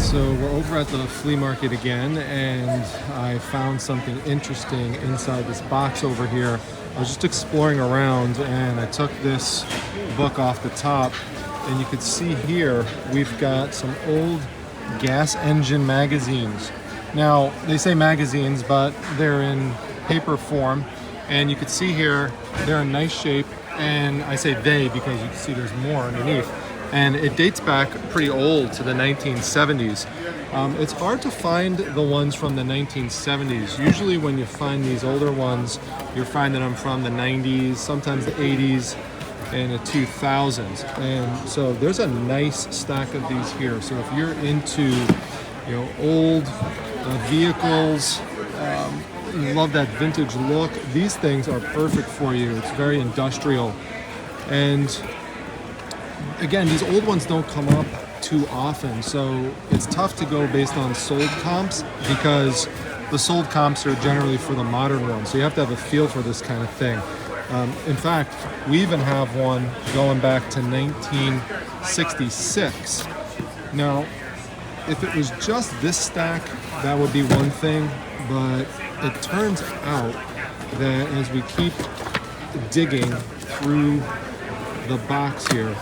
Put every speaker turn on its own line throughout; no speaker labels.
So we're over at the flea market again, and I found something interesting inside this box over here. I was just exploring around and I took this book off the top, and you can see here we've got some old gas engine magazines. Now they say magazines, but they're in paper form, and you can see here they're in nice shape, and I say they because you can see there's more underneath. And it dates back pretty old to the 1970s. It's hard to find the ones from the 1970s. Usually when you find these older ones, you're finding them from the 90s, sometimes the 80s, and the 2000s. And so there's a nice stack of these here. So if you're into, old vehicles, you love that vintage look, these things are perfect for you. It's very industrial. And again, these old ones don't come up too often, so it's tough to go based on sold comps because the sold comps are generally for the modern ones, so you have to have a feel for this kind of thing. In fact, we even have one going back to 1966. Now, if it was just this stack, that would be one thing, but it turns out that as we keep digging through the box here,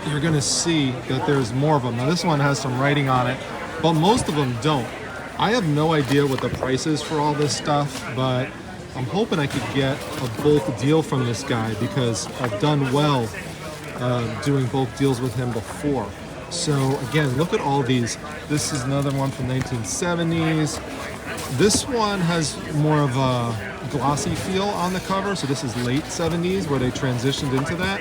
you're going to see that there's more of them. Now this one has some writing on it, but most of them don't. I have no idea what the price is for all this stuff, but I'm hoping I could get a bulk deal from this guy because I've done well doing bulk deals with him before. So again, look at all these. This is another one from 1970s. This one has more of a glossy feel on the cover, so this is late 70s where they transitioned into that.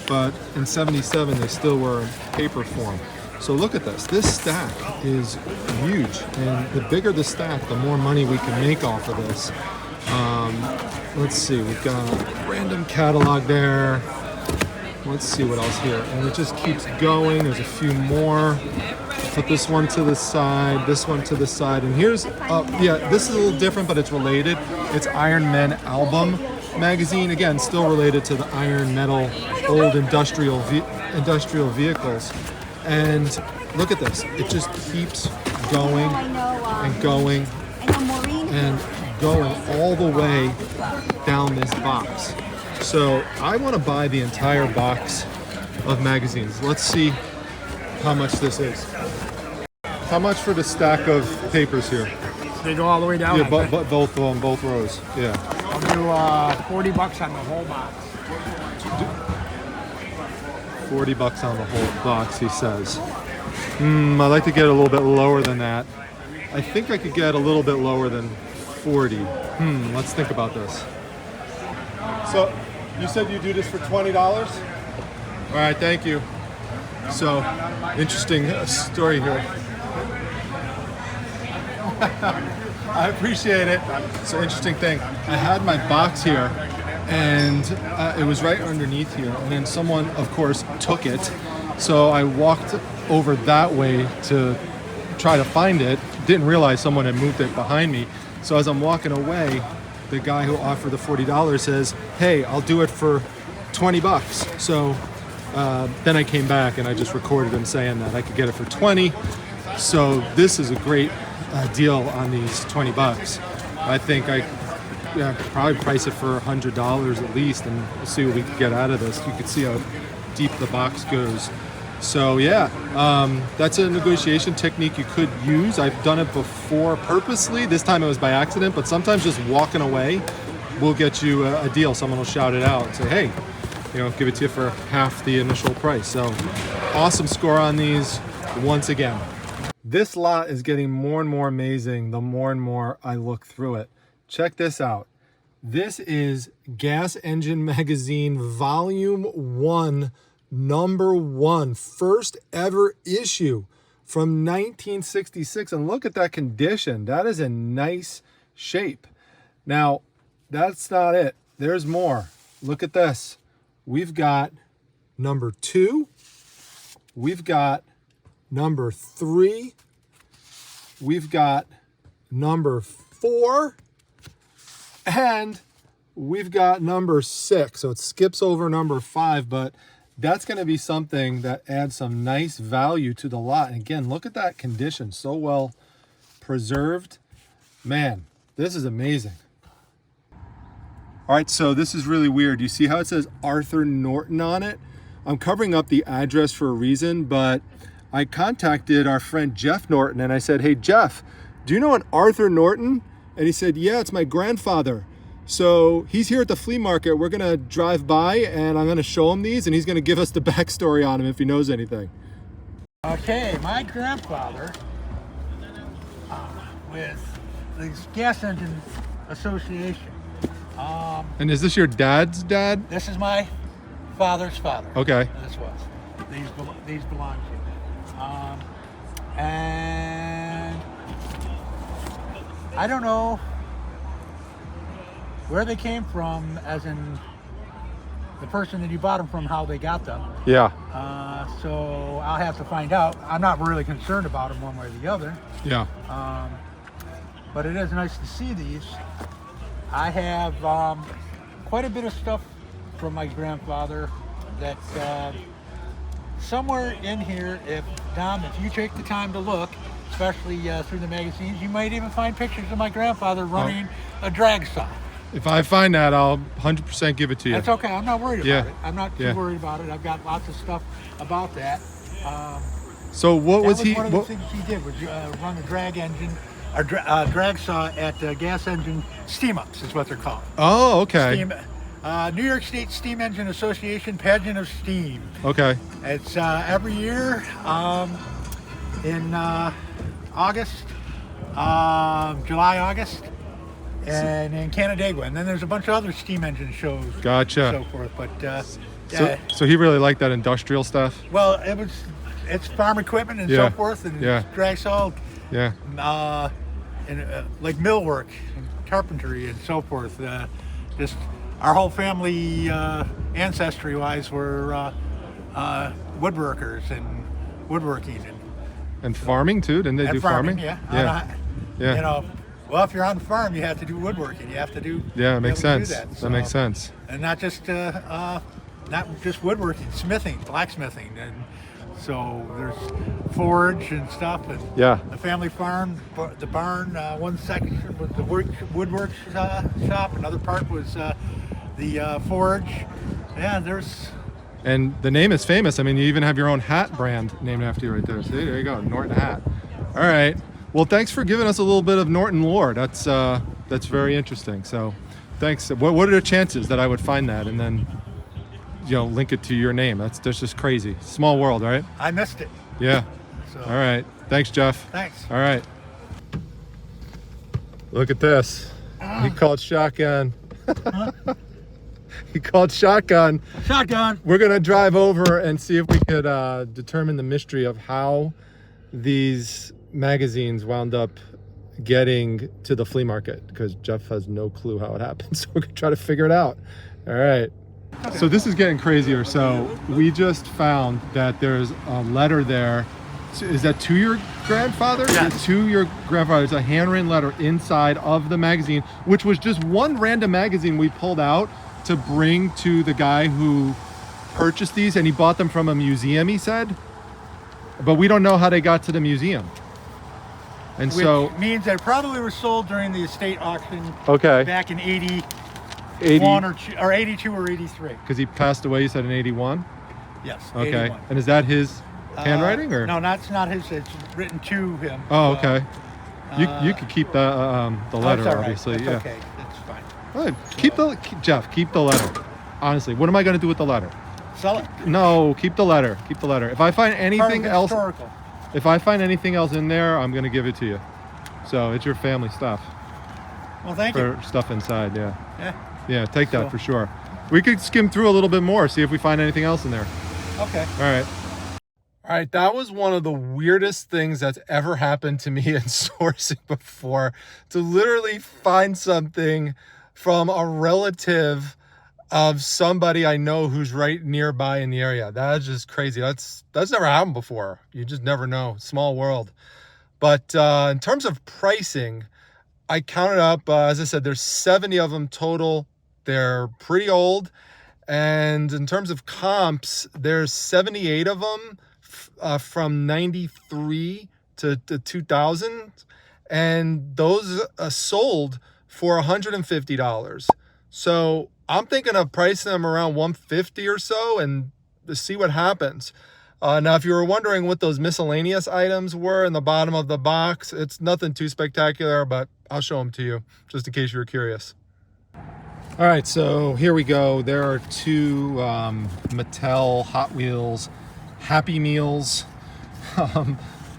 But in 77 they still were in paper form. So look at this. This stack is huge, and the bigger the stack, the more money we can make off of this. Let's see, we've got a random catalog there. Let's see what else here, and it just keeps going. There's a few more. Put this one to the side, this one to the side, and here's this is a little different, but it's related. It's Iron Man album magazine, again still related to the iron metal old industrial vehicles. And look at this, it just keeps going and going and going all the way down this box. So I want to buy the entire box of magazines. Let's see how much this is. How much for the stack of papers here?
They go all the way down.
Yeah, both of them, both rows. Yeah.
I'll do $40 on the whole box.
$40 on the whole box, he says. I'd like to get a little bit lower than that. I think I could get a little bit lower than 40. Let's think about this. So, you said you do this for $20? All right, thank you. So, interesting story here. I appreciate it. It's an interesting thing. I had my box here, and it was right underneath here, and then someone, of course, took it. So I walked over that way to try to find it. Didn't realize someone had moved it behind me. So as I'm walking away, the guy who offered the $40 says, "Hey, I'll do it for $20." So then I came back and I just recorded him saying that I could get it for 20. So this is a great deal on these $20. I think I could probably price it for $100 at least, and we'll see what we can get out of this. You can see how deep the box goes. So yeah, that's a negotiation technique you could use. I've done it before purposely. This time it was by accident, but sometimes just walking away will get you a deal. Someone will shout it out and say, "Hey, give it to you for half the initial price." So awesome score on these once again. This lot is getting more and more amazing the more and more I look through it. Check this out. This is Gas Engine Magazine Volume 1, Number 1, first ever issue from 1966. And look at that condition. That is in nice shape. Now, that's not it. There's more. Look at this. We've got number 2. We've got number 3. We've got number 4. And we've got number 6. So it skips over number 5, but that's going to be something that adds some nice value to the lot. And again, look at that condition, so well preserved. Man, this is amazing. All right, so this is really weird. You see how it says Arthur Norton on it? I'm covering up the address for a reason, but I contacted our friend Jeff Norton and I said, hey, Jeff, do you know an Arthur Norton? And he said, yeah, it's my grandfather. So he's here at the flea market. We're gonna drive by and I'm gonna show him these and he's gonna give us the backstory on him if he knows anything.
Okay, my grandfather with the Gas Engine Association.
And is this your dad's dad?
This is my father's father.
Okay.
This was. These belong to him. And I don't know where they came from, as in the person that you bought them from, how they got them.
Yeah.
So I'll have to find out. I'm not really concerned about them one way or the other.
Yeah.
But it is nice to see these. I have quite a bit of stuff from my grandfather that somewhere in here, if you take the time to look, especially through the magazines, you might even find pictures of my grandfather running a drag saw.
If I find that, I'll 100% give it to you.
That's okay. I'm not worried about it. I'm not too
Yeah.
worried about it. I've got lots of stuff about that.
So what was he?
One of the things he did was run a drag engine, a drag saw at gas engine steam ups is what they're called.
Oh, okay.
Steam, New York State Steam Engine Association Pageant of Steam.
Okay.
It's every year in August, July, August, and in Canandaigua. And then there's a bunch of other steam engine shows.
Gotcha.
And so forth. But
so he really liked that industrial stuff.
well, it's farm equipment and so forth, and drag saw.
Yeah.
And like millwork, and carpentry, and so forth. Just our whole family, ancestry-wise, were woodworkers and woodworking
And farming too? Didn't they do farming?
Yeah.
Yeah.
You know, well, if you're on the farm, you have to do woodworking. You have to do.
Yeah, it makes sense.
That
makes sense.
And not just woodworking, smithing, blacksmithing, and so there's forge and stuff. And the family farm, the barn. One section was the woodwork shop. Another part was the forge. Yeah, there's.
And the name is famous. I mean, you even have your own hat brand named after you right there. See, there you go, Norton hat. All right. Well, thanks for giving us a little bit of Norton lore. That's very interesting. So, thanks. What are the chances that I would find that and then, link it to your name? That's just crazy. Small world, right?
I missed it.
Yeah.
So.
All right. Thanks, Jeff.
Thanks.
All right. Look at this. He called shotgun. He called shotgun.
Shotgun.
We're going to drive over and see if we could determine the mystery of how these magazines wound up getting to the flea market, because Jeff has no clue how it happened. So we're going to try to figure it out. All right. So this is getting crazier. So we just found that there's a letter there. Is that to your grandfather?
Yes.
To your grandfather. It's a handwritten letter inside of the magazine, which was just one random magazine we pulled out to bring to the guy who purchased these, and he bought them from a museum, he said. But we don't know how they got to the museum. And
Which means they probably were sold during the estate auction back in 81 or 82 or 83.
Because he passed away, you said, in 81?
Yes.
Okay.
81.
And is that his handwriting? Or
no, that's not his. It's written to him.
Oh, okay. You could keep the letter, obviously.
That's
yeah.
okay. That's fine.
Well, Jeff, keep the letter. Honestly, what am I going to do with the letter?
Sell it.
No, keep the letter. Keep the letter. If I find anything else,
historical.
if I find anything else in there, I'm going to give it to you. So it's your family stuff.
Well, thank you.
Stuff inside, yeah.
Yeah.
Yeah, take that for sure. We could skim through a little bit more, see if we find anything else in there.
Okay.
All right. All right, that was one of the weirdest things that's ever happened to me in sourcing before, to literally find something from a relative of somebody I know who's right nearby in the area. That's just crazy. That's never happened before. You just never know. Small world. But in terms of pricing, I counted up, as I said, there's 70 of them total. They're pretty old. And in terms of comps, there's 78 of them from 93 to 2000. And those sold for $150. So I'm thinking of pricing them around $150 or so and to see what happens. Now, if you were wondering what those miscellaneous items were in the bottom of the box, it's nothing too spectacular, but I'll show them to you just in case you were curious. All right, so here we go. There are two Mattel Hot Wheels Happy Meals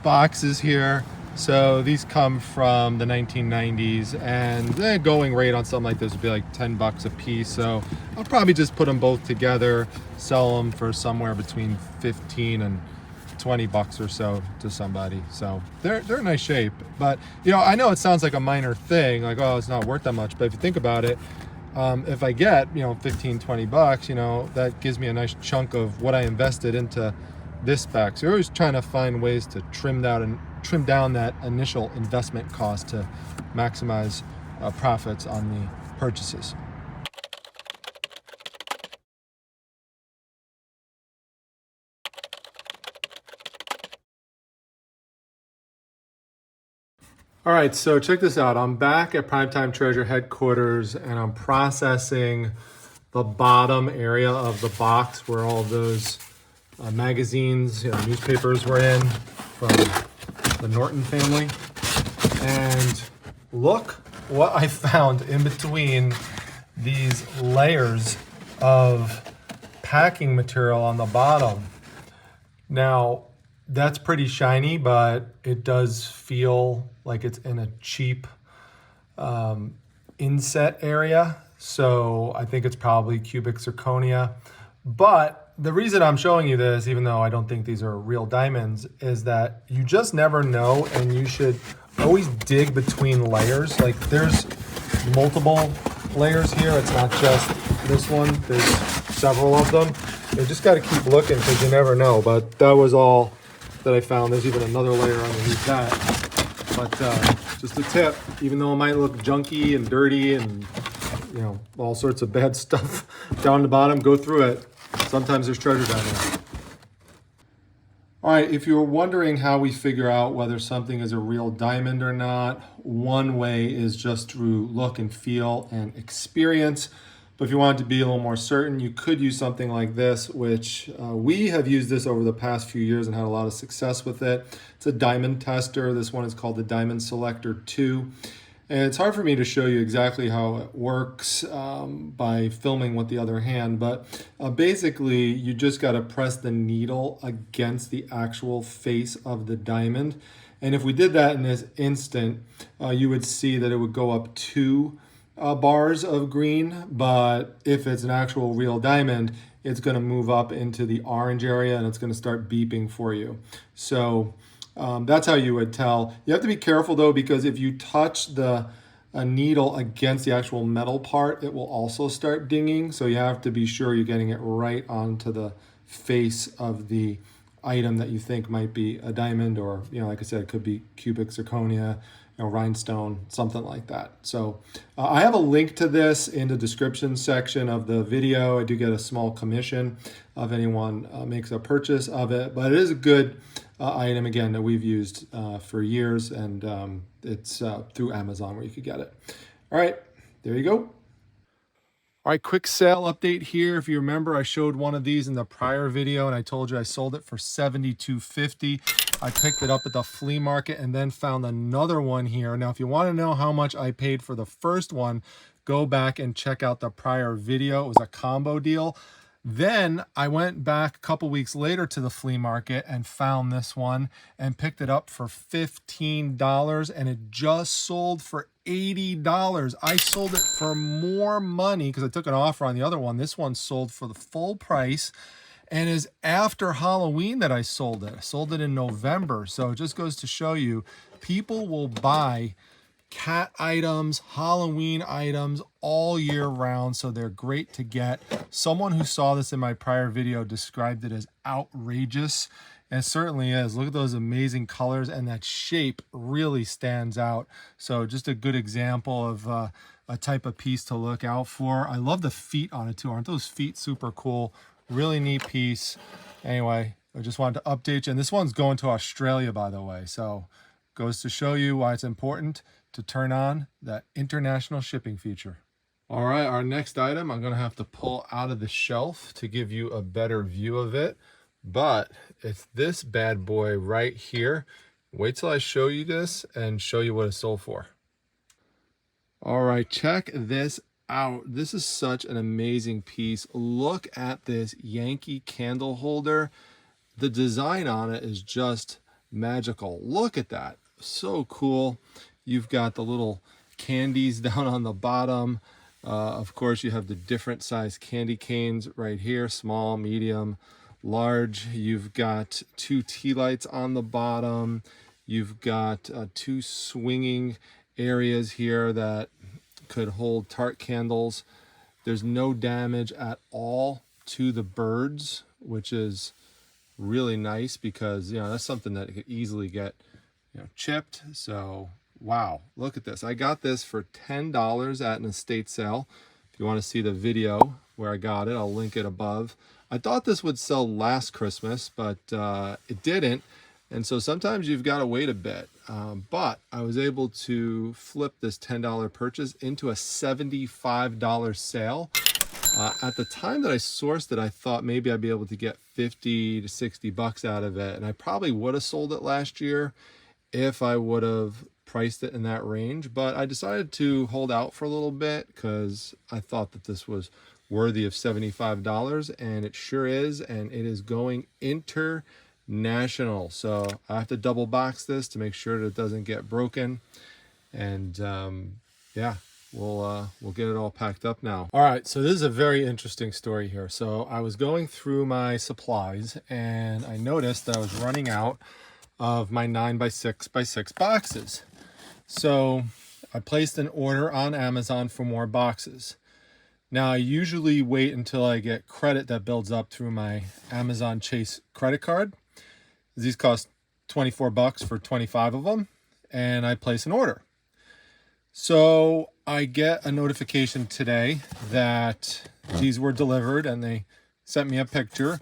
boxes here. So these come from the 1990s, and the going rate on something like this would be like $10 a piece. So I'll probably just put them both together, sell them for somewhere between 15 and $20 or so to somebody. So they're in nice shape. But I know it sounds like a minor thing, like, oh, it's not worth that much. But if you think about it, if I get 15, $20, that gives me a nice chunk of what I invested into this spec. So you're always trying to find ways to trim down that initial investment cost to maximize profits on the purchases. All right, so check this out. I'm back at Primetime Treasure headquarters, and I'm processing the bottom area of the box where all those magazines, newspapers were in from the Norton family. And look what I found in between these layers of packing material on the bottom. Now, that's pretty shiny, but it does feel like it's in a cheap inset area. So I think it's probably cubic zirconia. But the reason I'm showing you this, even though I don't think these are real diamonds, is that you just never know, and you should always dig between layers. Like, there's multiple layers here. It's not just this one. There's several of them. You just got to keep looking because you never know. But that was all that I found. There's even another layer underneath that. But just a tip, even though it might look junky and dirty and all sorts of bad stuff down the bottom, go through it. Sometimes there's treasure down there. All right, if you were wondering how we figure out whether something is a real diamond or not, one way is just through look and feel and experience. But if you wanted to be a little more certain, you could use something like this, which we have used this over the past few years and had a lot of success with it. It's a diamond tester. This one is called the Diamond Selector 2. And it's hard for me to show you exactly how it works by filming with the other hand, but basically you just got to press the needle against the actual face of the diamond. And if we did that in this instant, you would see that it would go up 2 bars of green, but if it's an actual real diamond, it's going to move up into the orange area and it's going to start beeping for you. So that's how you would tell. You have to be careful though, because if you touch the needle against the actual metal part, it will also start dinging. So you have to be sure you're getting it right onto the face of the item that you think might be a diamond, or like I said, it could be cubic zirconia, rhinestone, something like that. So I have a link to this in the description section of the video. I do get a small commission if anyone makes a purchase of it, but it is a good item, again, that we've used for years, and it's through Amazon where you could get it. All right, there you go. All right, quick sale update here. If you remember, I showed one of these in the prior video and I told you I sold it for $72.50. I picked it up at the flea market and then found another one here. Now, if you want to know how much I paid for the first one, go back and check out the prior video. It was a combo deal. Then I went back a couple weeks later to the flea market and found this one and picked it up for $15, and it just sold for $80. I sold it for more money because I took an offer on the other one. This one sold for the full price and is after Halloween that I sold it. I sold it in November. So it just goes to show you, people will buy cat items, Halloween items all year round, so they're great to get. Someone who saw this in my prior video described it as outrageous. And it certainly is. Look at those amazing colors, and that shape really stands out. So just a good example of a type of piece to look out for. I love the feet on it too. Aren't those feet super cool? Really neat piece. Anyway, I just wanted to update you. And this one's going to Australia, by the way. So goes to show you why it's important to turn on that international shipping feature. All right, our next item I'm going to have to pull out of the shelf to give you a better view of it. But it's this bad boy right here. Wait till I show you this and show you what it's sold for. All right, check this out. This is such an amazing piece. Look at this Yankee candle holder. The design on it is just magical. Look at that. So cool. You've got the little candies down on the bottom. Of course, you have the different size candy canes right here, small, medium, large. You've got 2 tea lights on the bottom. You've got 2 swinging areas here that could hold tart candles. There's no damage at all to the birds, which is really nice because, you know, that's something that could easily get, you know, chipped. So wow, look at this. I got this for $10 at an estate sale. If you want to see the video where I got it, I'll link it above. I thought this would sell last Christmas, but it didn't. And so sometimes you've got to wait a bit. But I was able to flip this $10 purchase into a $75 sale. At the time that I sourced it, I thought maybe I'd be able to get 50 to 60 bucks out of it. And I probably would have sold it last year if I would have priced it in that range. But I decided to hold out for a little bit because I thought that this was worthy of $75, and it sure is, and it is going international. So I have to double box this to make sure that it doesn't get broken. And yeah, we'll get it all packed up now. All right, so this is a very interesting story here. So I was going through my supplies and I noticed that I was running out of my 9x6x6 boxes. So I placed an order on Amazon for more boxes. Now I usually wait until I get credit that builds up through my Amazon Chase credit card. These cost 24 bucks for 25 of them, and I place an order. So I get a notification today that these were delivered, and they sent me a picture,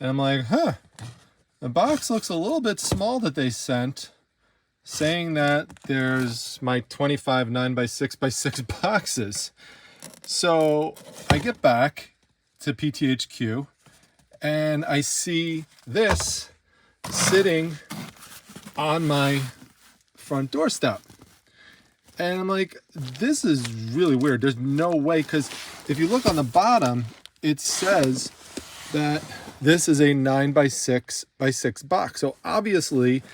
and I'm like, huh, the box looks a little bit small that they sent, saying that there's my 25 9x6x6 boxes. So I get back to PTHQ and I see this sitting on my front doorstep. And I'm like, this is really weird. There's no way, because if you look on the bottom, it says that this is a 9x6x6 box. So obviously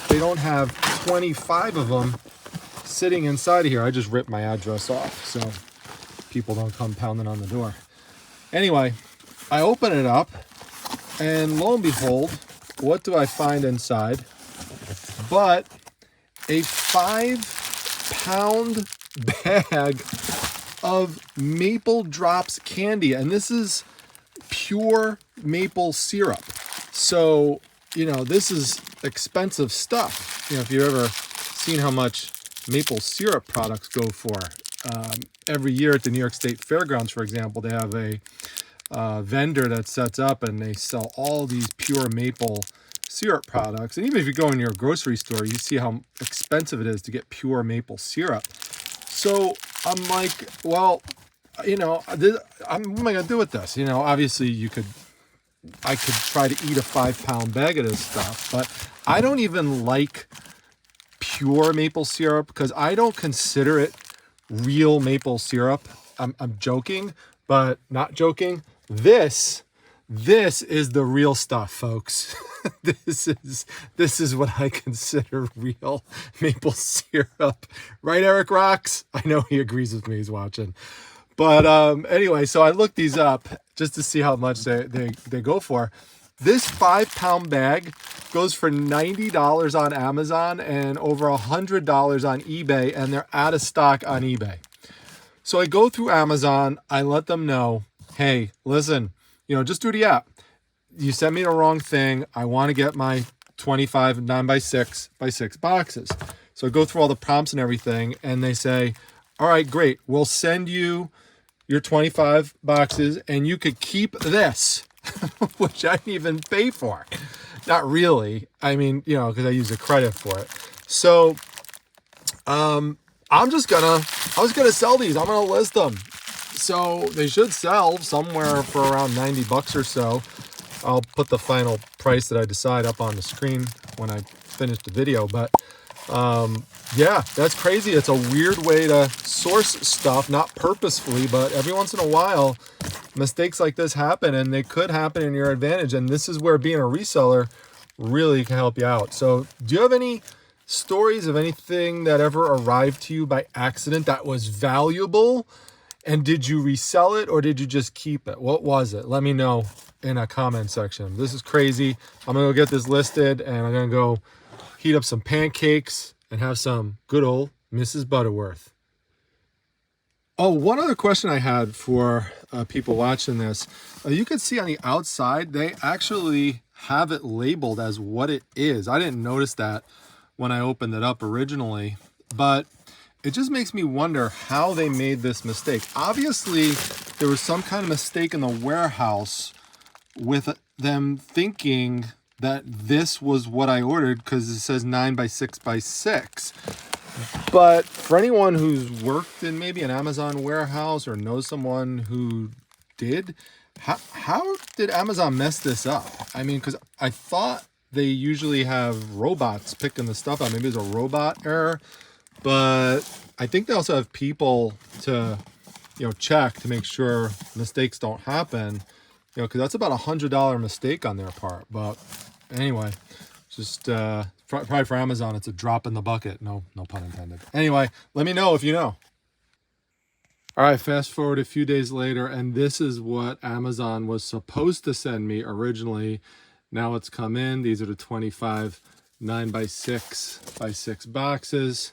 they don't have 25 of them sitting inside of here. I just ripped my address off so people don't come pounding on the door. Anyway, I open it up and lo and behold, what do I find inside but a 5-pound bag of Maple Drops candy. And this is pure maple syrup. So, you know, this is expensive stuff. You know, if you've ever seen how much maple syrup products go for. Every year at the New York State Fairgrounds, for example, they have a vendor that sets up and they sell all these pure maple syrup products. And even if you go in your grocery store, you see how expensive it is to get pure maple syrup. So I'm like, well, you know, what am I going to do with this? You know, obviously I could try to eat a 5-pound bag of this stuff, but I don't even like pure maple syrup because I don't consider it real maple syrup. I'm joking, but not joking. This is the real stuff, folks. This is what I consider real maple syrup. Right, Eric Rocks? I know he agrees with me. He's watching. But anyway, so I looked these up just to see how much they go for. This 5-pound bag goes for $90 on Amazon and over $100 on eBay, and they're out of stock on eBay. So I go through Amazon, I let them know, hey, listen, you know, just through the app, you sent me the wrong thing. I want to get my 25 9x6 boxes. So I go through all the prompts and everything, and they say, all right, great. We'll send you your 25 boxes and you could keep this, which I didn't even pay for. Not really. I mean, you know, because I use the credit for it. So I was gonna sell these. I'm gonna list them. So they should sell somewhere for around 90 bucks or so. I'll put the final price that I decide up on the screen when I finish the video. But yeah, that's crazy. It's a weird way to source stuff, not purposefully, but every once in a while, mistakes like this happen, and they could happen in your advantage. And this is where being a reseller really can help you out. So do you have any stories of anything that ever arrived to you by accident that was valuable? And did you resell it or did you just keep it? What was it? Let me know in a comment section. This is crazy. I'm gonna go get this listed, and I'm gonna go heat up some pancakes and have some good old Mrs. Butterworth. Oh, one other question I had for people watching this. You can see on the outside, they actually have it labeled as what it is. I didn't notice that when I opened it up originally, but it just makes me wonder how they made this mistake. Obviously, there was some kind of mistake in the warehouse with them thinking that this was what I ordered because it says 9x6x6. But for anyone who's worked in maybe an Amazon warehouse or knows someone who did, how did Amazon mess this up? I mean, because I thought they usually have robots picking the stuff out. Maybe it's a robot error, but I think they also have people to, you know, check to make sure mistakes don't happen. You know, because that's about $100 mistake on their part. But anyway, just probably for Amazon, it's a drop in the bucket. No pun intended. Anyway, let me know if you know. All right, fast forward a few days later, and this is what Amazon was supposed to send me originally. Now it's come in. These are the 25 9x6 boxes.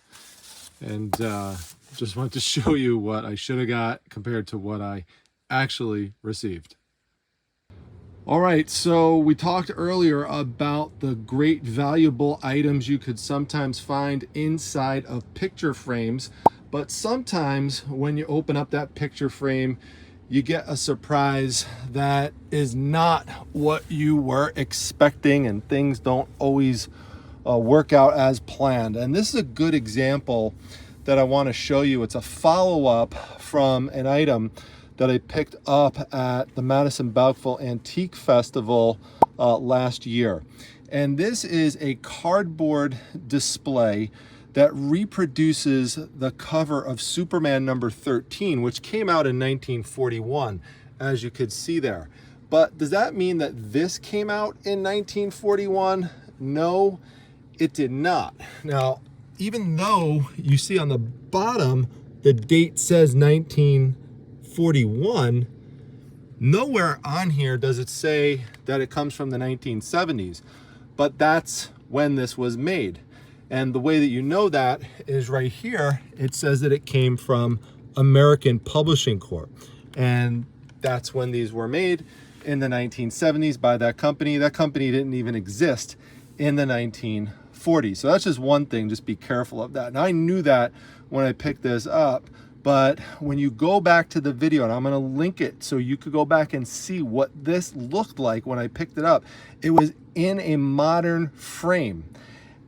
And just wanted to show you what I should have got compared to what I actually received. All right, so we talked earlier about the great valuable items you could sometimes find inside of picture frames, but sometimes when you open up that picture frame, you get a surprise that is not what you were expecting, and things don't always work out as planned. And this is a good example that I want to show you. It's a follow-up from an item that I picked up at the Madison Bountiful Antique Festival last year. And this is a cardboard display that reproduces the cover of Superman number 13, which came out in 1941, as you could see there. But does that mean that this came out in 1941? No, it did not. Now, even though you see on the bottom, the date says 1941, nowhere on here does it say that it comes from the 1970s, but that's when this was made. And the way that you know that is right here. It says that it came from American Publishing Corp. And that's when these were made, in the 1970s, by that company. That company didn't even exist in the 1940s. So that's just one thing, just be careful of that. Now, I knew that when I picked this up, but when you go back to the video, and I'm gonna link it so you could go back and see what this looked like when I picked it up, it was in a modern frame.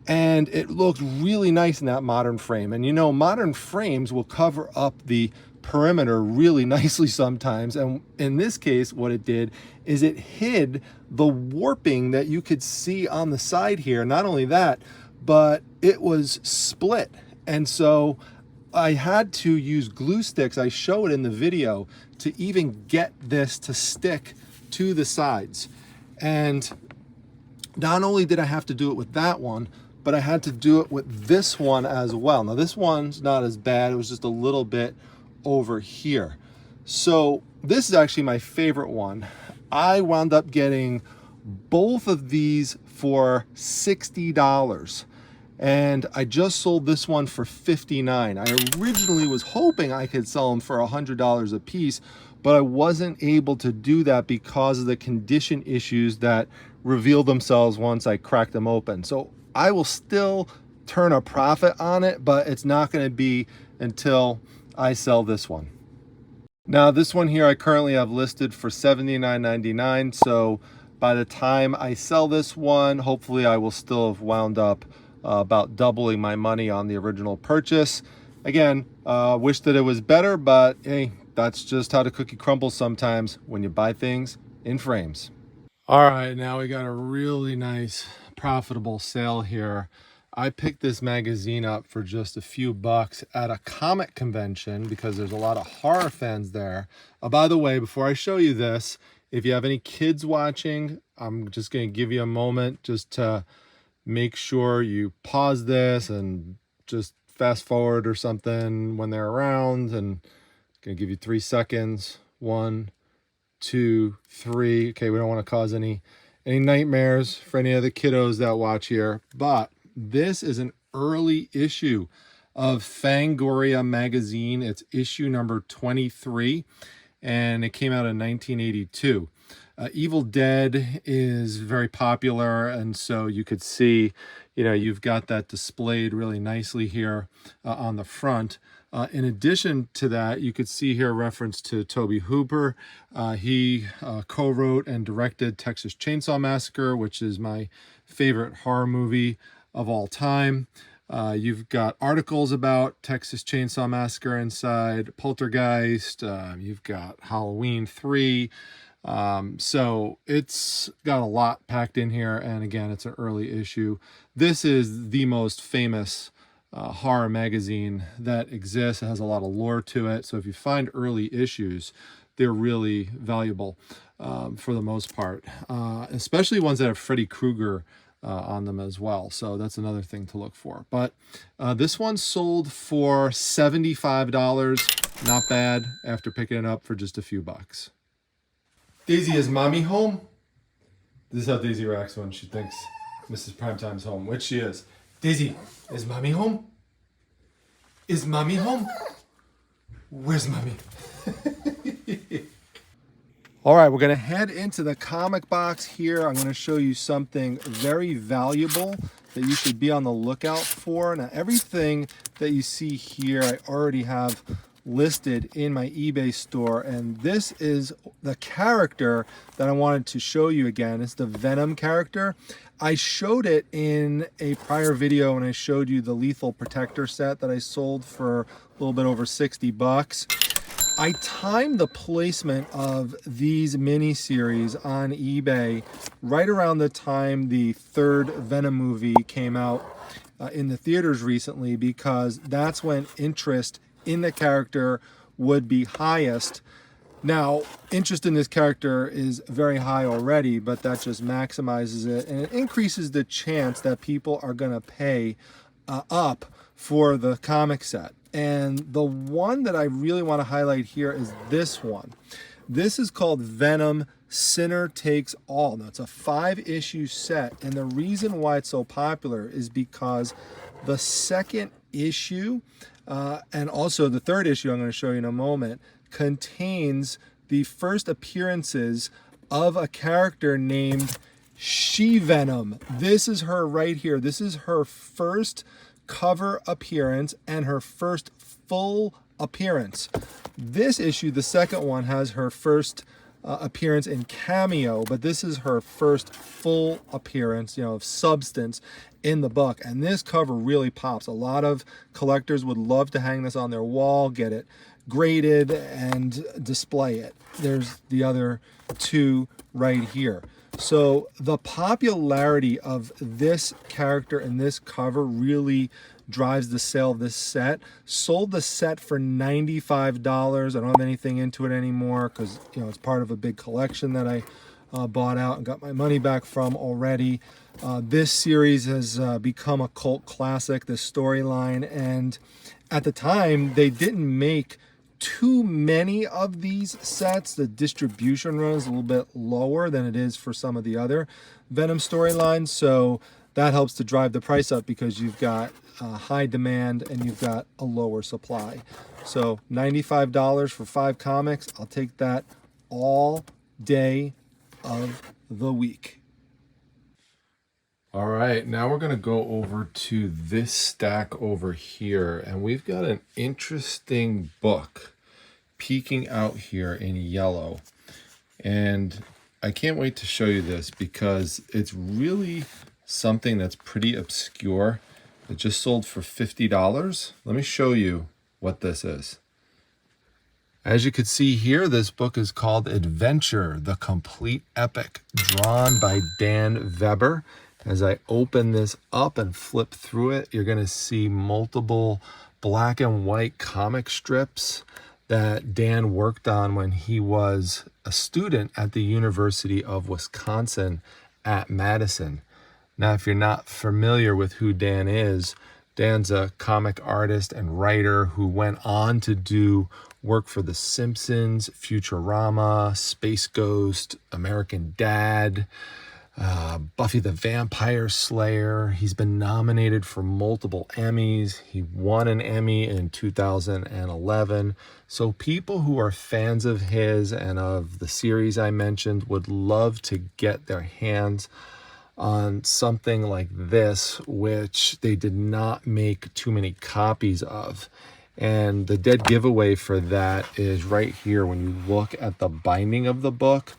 And it looked really nice in that modern frame. And you know, modern frames will cover up the perimeter really nicely sometimes. And in this case, what it did is it hid the warping that you could see on the side here. Not only that, but it was split. And so I had to use glue sticks, I show it in the video, to even get this to stick to the sides. And not only did I have to do it with that one, but I had to do it with this one as well. Now, this one's not as bad. It was just a little bit over here. So this is actually my favorite one. I wound up getting both of these for $60. And I just sold this one for $59. I originally was hoping I could sell them for $100 a piece, but I wasn't able to do that because of the condition issues that revealed themselves once I cracked them open. So I will still turn a profit on it, but it's not going to be until I sell this one. Now this one here I currently have listed for $79.99, so by the time I sell this one, hopefully I will still have wound up about doubling my money on the original purchase. Again, wish that it was better, but hey, that's just how the cookie crumbles sometimes when you buy things in frames. All right, now we got a really nice profitable sale here. I picked this magazine up for just a few bucks at a comic convention because there's a lot of horror fans there. By the way, before I show you this, if you have any kids watching, I'm just going to give you a moment just to make sure you pause this and just fast forward or something when they're around. And I'm going to give you 3 seconds. 1, 2, 3. Okay, we don't want to cause any nightmares for any of the kiddos that watch here, but this is an early issue of Fangoria magazine. It's issue number 23, and it came out in 1982. Evil Dead is very popular, and so you could see, you've got that displayed really nicely here on the front. In addition to that, you could see here a reference to Tobe Hooper. He co-wrote and directed Texas Chainsaw Massacre, which is my favorite horror movie of all time. You've got articles about Texas Chainsaw Massacre inside, Poltergeist, you've got Halloween 3. So it's got a lot packed in here, and again, it's an early issue. This is the most famous horror magazine that exists. It has a lot of lore to it, so if you find early issues, they're really valuable for the most part, especially ones that have Freddy Krueger on them as well. So that's another thing to look for. But this one sold for $75. Not bad after picking it up for just a few bucks. Daisy, is mommy home? This is how Daisy reacts when she thinks Mrs. Primetime's home, which she is. Daisy, is mommy home? Is mommy home? Where's mommy? All right, we're going to head into the comic box here. I'm going to show you something very valuable that you should be on the lookout for. Now, everything that you see here, I already have listed in my eBay store, and this is the character that I wanted to show you again. It's the Venom character. I showed it in a prior video when I showed you the Lethal Protector set that I sold for a little bit over 60 bucks. I timed the placement of these mini-series on eBay right around the time the third Venom movie came out in the theaters recently, because that's when interest in the character would be highest. Now, interest in this character is very high already, but that just maximizes it, and it increases the chance that people are going to pay up for the comic set. And the one that I really want to highlight here is this one. This is called Venom Sinner Takes All. Now, it's a 5-issue set, and the reason why it's so popular is because the second issue and also the third issue I'm going to show you in a moment contains the first appearances of a character named She-Venom. This is her right here. This is her first cover appearance and her first full appearance. This issue, the second one, has her first appearance in cameo, but this is her first full appearance, of substance in the book. And this cover really pops. A lot of collectors would love to hang this on their wall, get it graded, and display it. There's the other two right here. So the popularity of this character and this cover really drives the sale of this set. Sold the set for $95. I don't have anything into it anymore because it's part of a big collection that I bought out and got my money back from already. This series has become a cult classic, this storyline, and at the time they didn't make too many of these sets. The distribution run is a little bit lower than it is for some of the other Venom storylines, so that helps to drive the price up because you've got high demand and you've got a lower supply. So $95 for 5 comics. I'll take that all day of the week. All right, now we're gonna go over to this stack over here, and we've got an interesting book peeking out here in yellow. And I can't wait to show you this because it's really something that's pretty obscure. It just sold for $50. Let me show you what this is. As you can see here, this book is called Adventure, the Complete Epic, drawn by Dan Weber. As I open this up and flip through it, you're going to see multiple black and white comic strips that Dan worked on when he was a student at the University of Wisconsin at Madison. Now, if you're not familiar with who Dan is, Dan's a comic artist and writer who went on to do work for The Simpsons, Futurama, Space Ghost, American Dad, Buffy the Vampire Slayer. He's been nominated for multiple Emmys. He won an Emmy in 2011. So people who are fans of his and of the series I mentioned would love to get their hands on something like this, which they did not make too many copies of. And the dead giveaway for that is right here. When you look at the binding of the book,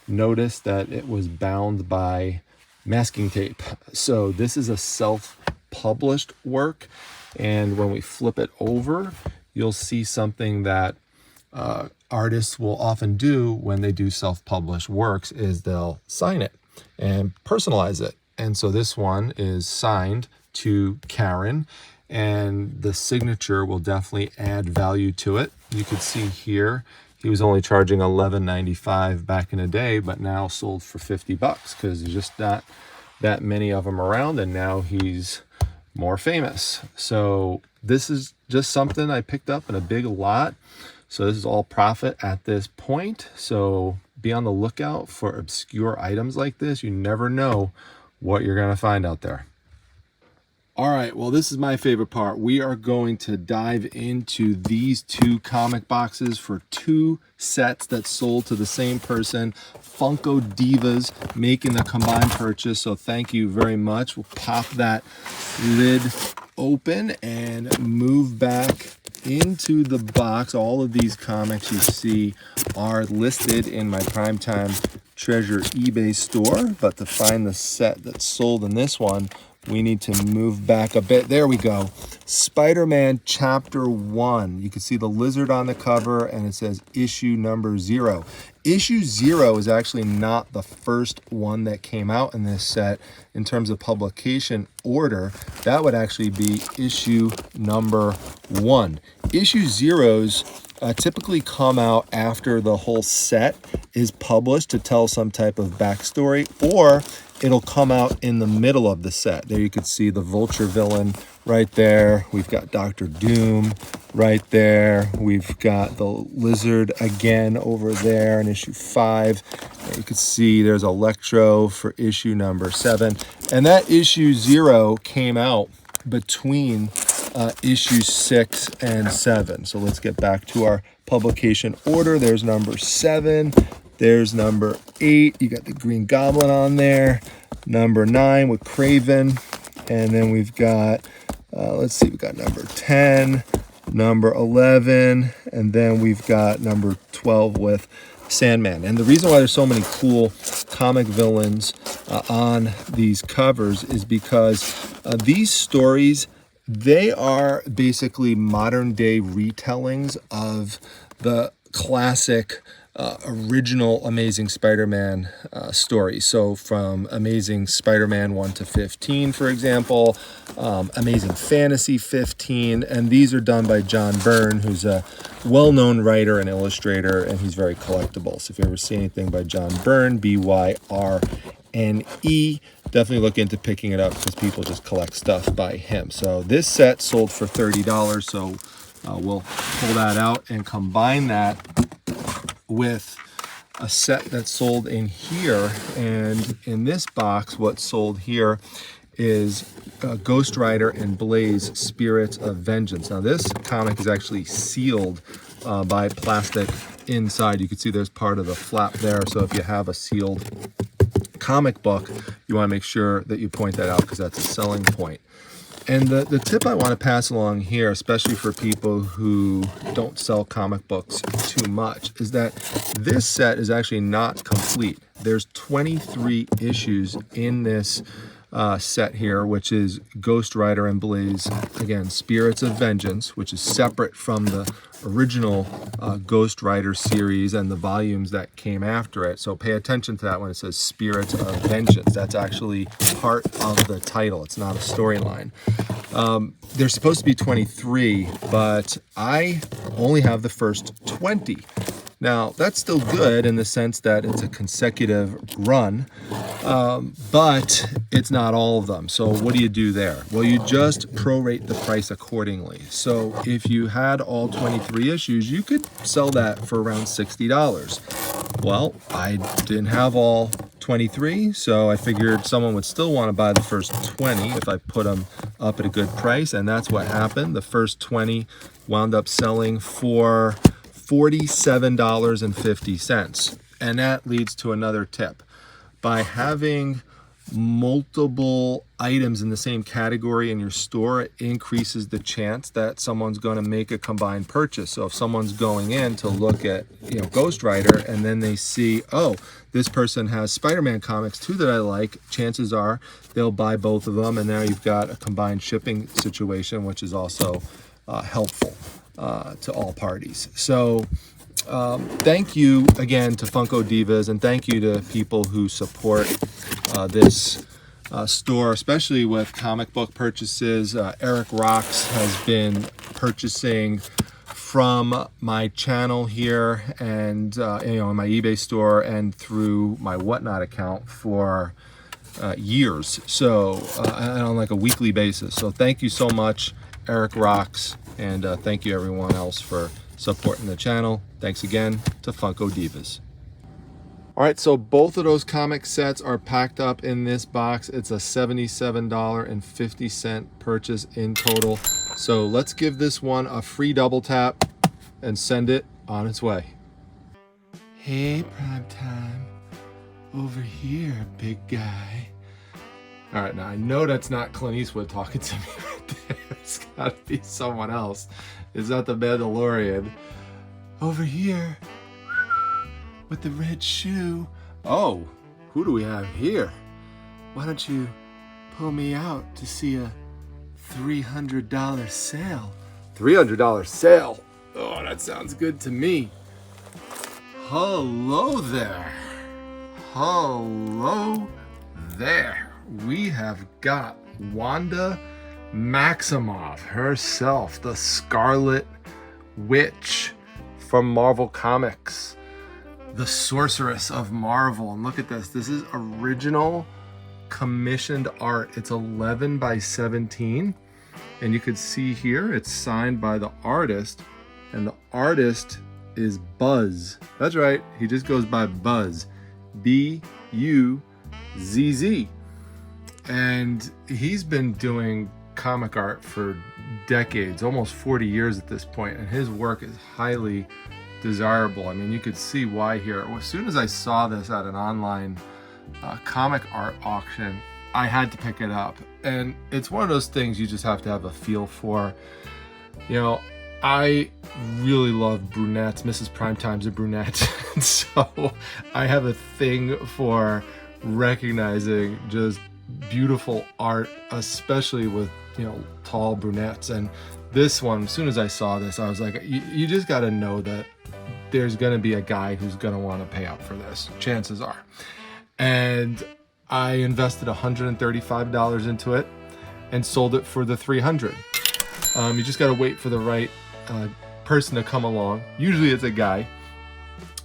notice that it was bound by masking tape. So this is a self-published work, and when we flip it over, you'll see something that artists will often do when they do self-published works is they'll sign it and personalize it. And so this one is signed to Karen, and the signature will definitely add value to it. You can see here he was only charging $11.95 back in the day, but now sold for $50 because there's just not that many of them around, and now he's more famous. So this is just something I picked up in a big lot. So this is all profit at this point. So be on the lookout for obscure items like this. You never know what you're going to find out there. All right, well, this is my favorite part. We are going to dive into these 2 comic boxes for 2 sets that sold to the same person, Funko Divas, making the combined purchase. So thank you very much. We'll pop that lid open and move back into the box. All of these comics you see are listed in my Primetime Treasure eBay store, but to find the set that's sold in this one, we need to move back a bit. There we go. Spider-Man Chapter 1. You can see the lizard on the cover, and it says issue number 0. Issue 0 is actually not the first one that came out in this set in terms of publication order. That would actually be issue number 1. Issue 0s typically come out after the whole set is published to tell some type of backstory, or it'll come out in the middle of the set. There you can see the Vulture villain right there. We've got Dr. Doom right there. We've got the Lizard again over there in issue 5. You can see there's Electro for issue number 7. And that issue 0 came out between issue 6 and 7. So let's get back to our publication order. There's number 7. There's number 8. You got the Green Goblin on there. Number 9 with Craven. And then we've got, let's see, we've got number 10, number 11, and then we've got number 12 with Sandman. And the reason why there's so many cool comic villains on these covers is because these stories, they are basically modern day retellings of the classic original Amazing Spider-Man story. So from Amazing Spider-Man 1 to 15, for example, Amazing Fantasy 15, and these are done by John Byrne, who's a well-known writer and illustrator, and he's very collectible. So if you ever see anything by John Byrne, B-Y-R-N-E, definitely look into picking it up because people just collect stuff by him. So this set sold for $30, so we'll pull that out and combine that with a set that's sold in here. And in this box, what's sold here is Ghost Rider and Blaze Spirits of Vengeance. Now this comic is actually sealed by plastic inside. You can see there's part of the flap there. So if you have a sealed comic book, you want to make sure that you point that out because that's a selling point. And the tip I want to pass along here, especially for people who don't sell comic books too much, is that this set is actually not complete. There's 23 issues in this set here, which is Ghost Rider and Blaze, again, Spirits of Vengeance, which is separate from the original Ghost Rider series and the volumes that came after it. So pay attention to that when it says Spirits of Vengeance. That's actually part of the title. It's not a storyline. There's supposed to be 23, but I only have the first 20. Now, that's still good in the sense that it's a consecutive run, but it's not all of them. So what do you do there? Well, you just prorate the price accordingly. So if you had all 23 issues, you could sell that for around $60. Well, I didn't have all 23, so I figured someone would still want to buy the first 20 if I put them up at a good price, and that's what happened. The first 20 wound up selling for $47.50. And that leads to another tip. By having multiple items in the same category in your store, it increases the chance that someone's going to make a combined purchase. So if someone's going in to look at, Ghost Rider, and then they see, oh, this person has Spider-Man comics too that I like, chances are they'll buy both of them, and now you've got a combined shipping situation, which is also helpful to all parties. So thank you again to Funko Divas, and thank you to people who support this store, especially with comic book purchases. Eric Rocks has been purchasing from my channel here and in my eBay store and through my Whatnot account for years, so and on like a weekly basis. So thank you so much, Eric Rocks. And thank you everyone else for supporting the channel. Thanks again to Funko Divas. All right, so both of those comic sets are packed up in this box. It's a $77.50 purchase in total. So let's give this one a free double tap and send it on its way. Hey, Primetime. Over here, big guy. All right, now I know that's not Clint Eastwood talking to me right there. It's gotta be someone else. Is that the Mandalorian? Over here, with the red shoe. Oh, who do we have here? Why don't you pull me out to see a $300 sale? $300 sale? Oh, that sounds good to me. Hello there. Hello there. We have got Wanda Maximoff herself, the Scarlet Witch from Marvel Comics, the Sorceress of Marvel. And look at this. This is original commissioned art. It's 11 by 17. And you can see here, it's signed by the artist. And the artist is Buzz. That's right. He just goes by Buzz. B-U-Z-Z. And he's been doing comic art for decades, almost 40 years at this point, and his work is highly desirable. I mean, you could see why here. As soon as I saw this at an online comic art auction, I had to pick it up. And it's one of those things you just have to have a feel for. I really love brunettes. Mrs. Primetime's a brunette. So I have a thing for recognizing just beautiful art, especially with tall brunettes. And this one, as soon as I saw this, I was like, you just got to know that there's going to be a guy who's going to want to pay up for this, chances are. And I invested $135 into it and sold it for the $300. You just got to wait for the right person to come along. Usually it's a guy.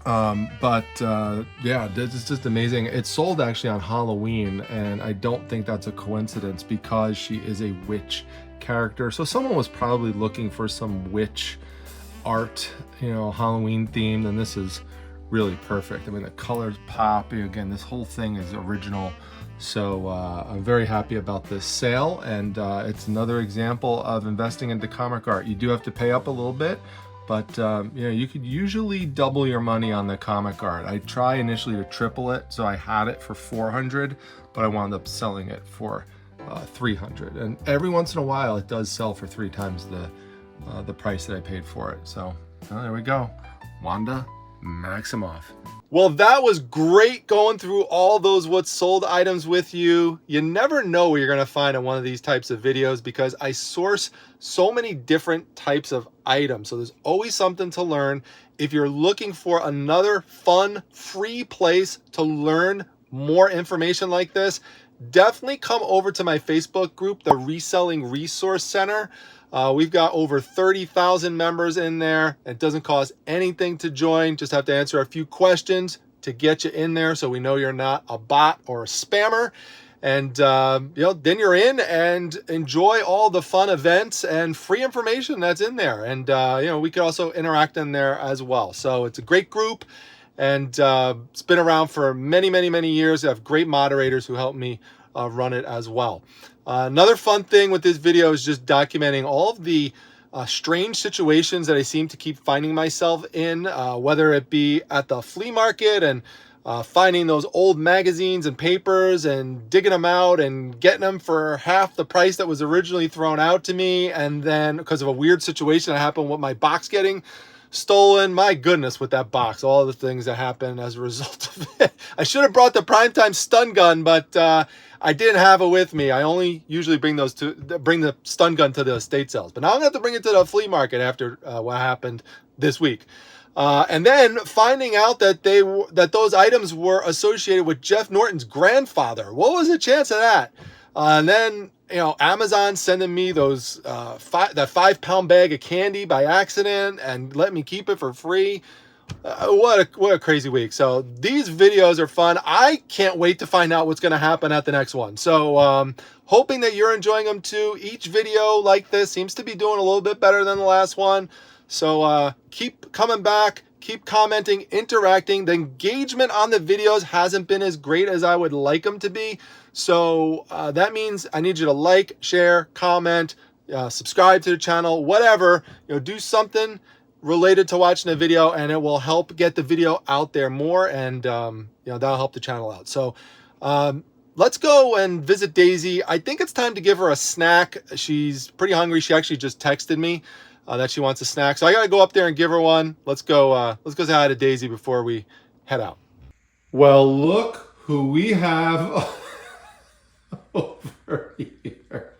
Yeah, it's just amazing. It sold actually on Halloween, and I don't think that's a coincidence because she is a witch character. So someone was probably looking for some witch art, Halloween themed, and this is really perfect. I mean, the colors pop. Again, this whole thing is original So I'm very happy about this sale, and it's another example of investing into comic art. You do have to pay up a little bit, but you know, you could usually double your money on the comic art. I tried initially to triple it, so I had it for $400, but I wound up selling it for $300. And every once in a while, it does sell for 3 times the price that I paid for it. So there we go, Wanda Maximoff. Well, that was great going through all those what's sold items with you. You never know what you're gonna find in one of these types of videos because I source so many different types of items. So there's always something to learn. If you're looking for another fun, free place to learn more information like this, definitely come over to my Facebook group, the Reselling Resource Center. We've got over 30,000 members in there. It doesn't cost anything to join. Just have to answer a few questions to get you in there so we know you're not a bot or a spammer. And you know, then you're in and enjoy all the fun events and free information that's in there. And you know, we could also interact in there as well. So it's a great group, and it's been around for many, many, many years. I have great moderators who help me run it as well. Another fun thing with this video is just documenting all of the strange situations that I seem to keep finding myself in, whether it be at the flea market and finding those old magazines and papers and digging them out and getting them for half the price that was originally thrown out to me. And then because of a weird situation that happened with my box getting stolen, my goodness, with that box, all the things that happened as a result of it. I should have brought the primetime stun gun, but I didn't have it with me. I only usually bring the stun gun to the estate sales, but now I'm gonna have to bring it to the flea market after what happened this week. And then finding out that those items were associated with Jeff Norton's grandfather. What was the chance of that? And then, you know, Amazon sending me those that 5-pound bag of candy by accident and let me keep it for free. What a crazy week. So these videos are fun. I can't wait to find out what's going to happen at the next one. So hoping that you're enjoying them too. Each video like this seems to be doing a little bit better than the last one. So keep coming back, keep commenting, interacting. The engagement on the videos hasn't been as great as I would like them to be. So that means I need you to like, share, comment, subscribe to the channel, whatever. You know, do something related to watching the video, and it will help get the video out there more, and you know, that'll help the channel out. So let's go and visit Daisy. I think it's time to give her a snack. She's pretty hungry. She actually just texted me that she wants a snack, so I gotta go up there and give her one. Let's go say hi to Daisy before we head out. Well, look who we have over here.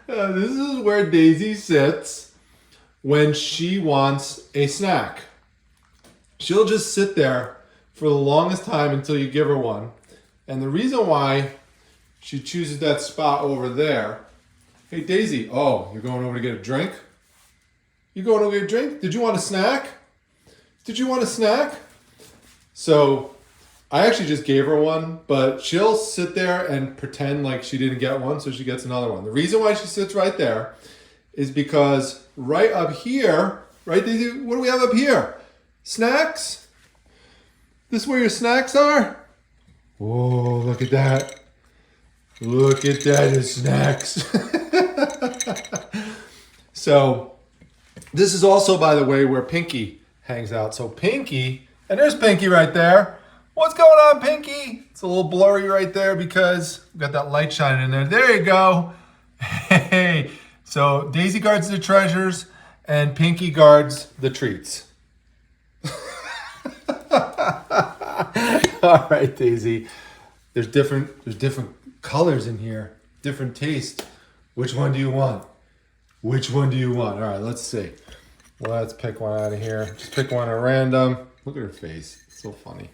This is where Daisy sits when she wants a snack. She'll just sit there for the longest time until you give her one. And the reason why she chooses that spot over there. Hey Daisy, oh, you're going over to get a drink? You going over to get a drink? Did you want a snack? Did you want a snack? So I actually just gave her one, but she'll sit there and pretend like she didn't get one, so she gets another one. The reason why she sits right there is because right up here, right, Daisy, what do we have up here? Snacks? This is where your snacks are? Oh, look at that. Look at that, his snacks. So this is also, by the way, where Pinky hangs out. So Pinky, and there's Pinky right there. What's going on, Pinky? It's a little blurry right there because we've got that light shining in there. There you go. Hey. So Daisy guards the treasures and Pinky guards the treats. All right, Daisy. There's different colors in here, different taste. Which one do you want? Which one do you want? All right, let's see. Let's pick one out of here. Just pick one at random. Look at her face. It's so funny.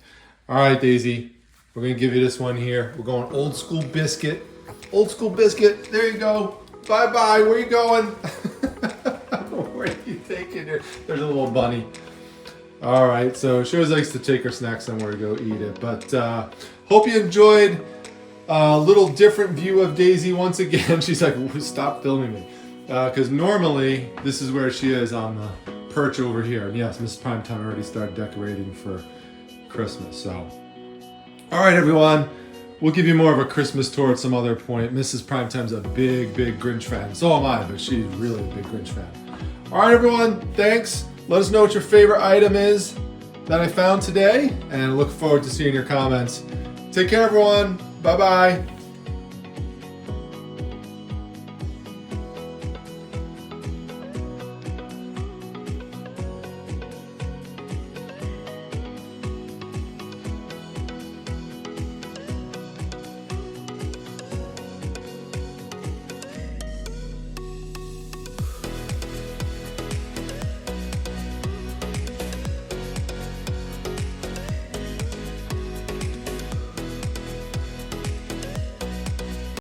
All right, Daisy. We're going to give you this one here. We're going old school biscuit. Old school biscuit. There you go. Bye-bye. Where you going? Where are you taking her? There's a little bunny. All right. So she always likes to take her snack somewhere to go eat it. But hope you enjoyed a little different view of Daisy once again. She's like, stop filming me. Because normally this is where she is on the perch over here. And yes, Miss Primetime already started decorating for Christmas. So All right, everyone. We'll give you more of a Christmas tour at some other point. Mrs. Primetime's a big Grinch fan. So am I, but she's really a big Grinch fan. All right, everyone. Thanks. Let us know what your favorite item is that I found today, and I look forward to seeing your comments. Take care, everyone. Bye-bye.